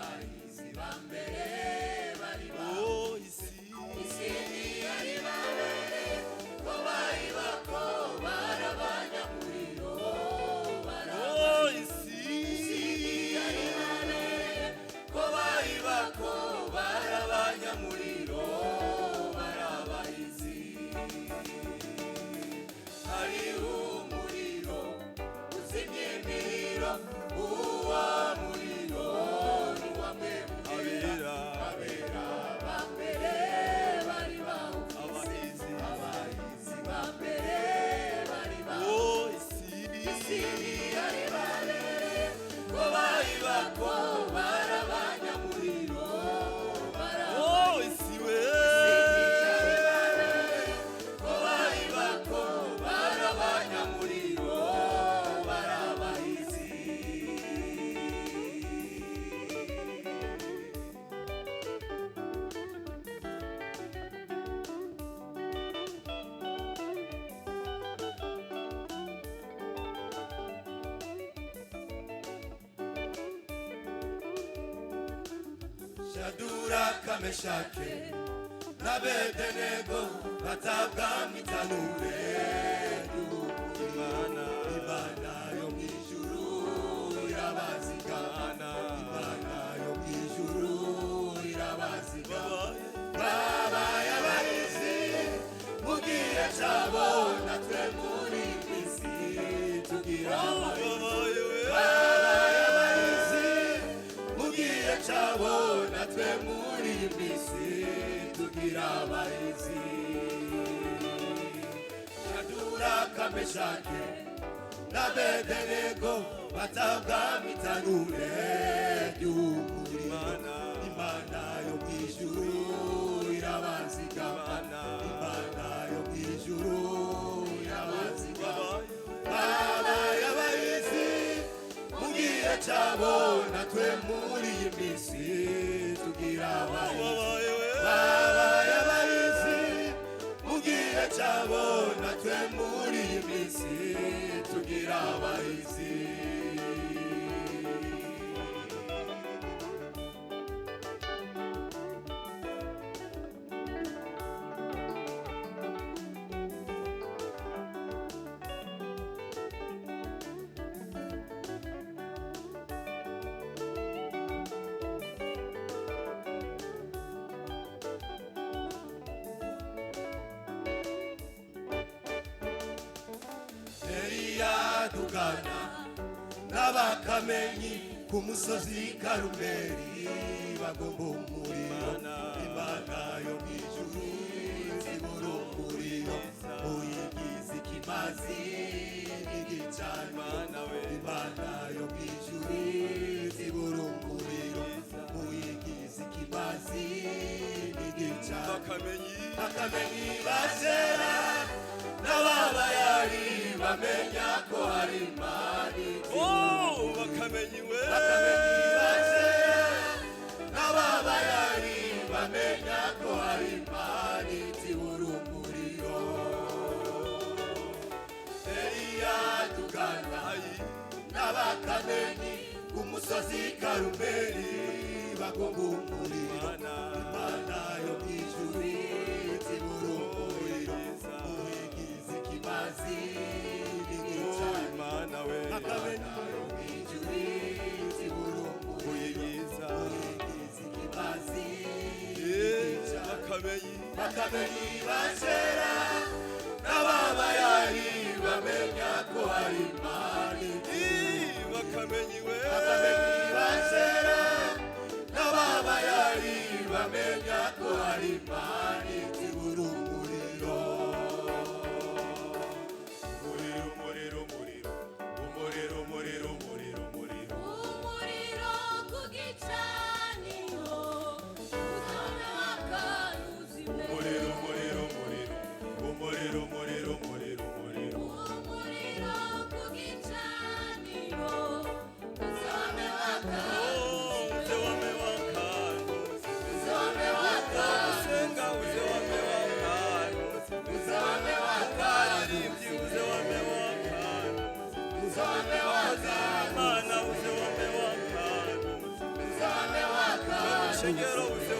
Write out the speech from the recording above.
abahizi ba mbere bari isi ntiyari babereye ko bayiba ko barabanyamuriro isi ntiyari babereye ko bayiba ko barabanyamuriro barabahizi hari umuriro uzimye imiriro uwa muriro nuwamwe abera ba mbere bari abahizi ba mbere bari isi ntiyari babereye ko bayiba ko barabanyamuriro isi we ko bayiba ko barabanyamuriro barabahizi Shadraka Meshake na Abednego batabwa mitanure Imana yo mwijuru irabazigana Imana yo mwijuru irabazigana babaye abahizi mu gihe cyabo natwe muri isi tugira babaye abahizi mu gihe cyabo natwe muri isi tugira abahizi Shadraka Meshake na Abednego batabwa mitanure y'umuriro Imana yo mwijuru irabazigana Imana yo mwijuru irabazigana babaye abahizi mu gihe cyabo natwe muri isi tugira abahizi babaye abahizi mu gihe cyabo natwe muri isi tugira abahizi Dugana n'abakamenyi ku musozi Karumeli bagomba umuriro Imana yo mwijuru zibura umuriro uyigize ikimazi n'igicana Imana yo mwijuru zibura umuriro uyigize ikimazi n'igicana bakamenyi bazera n'ababayari bamenya ko hari Imana bakamenyi bazera n'ababayari bamenya ko hari Imana itibura umuriro Eliya Dugana n'abakamenyi ku musozi Karumeli bagomba umuriro Imana yo mwijuru itibura umuriro uyigize ikimazi n'igicana bakamenyi yo mwijuru itibura umuriro uyigize ikimazi bakamenyi bazera n'ababayari bamenya ko hari Imana bakamenyi bazera n'ababayari bamenya ko hari Imana itibura umuriro ku gicaniro uzame wakaruzime umuriro ku gicaniro uzame wakaruzime shengero uze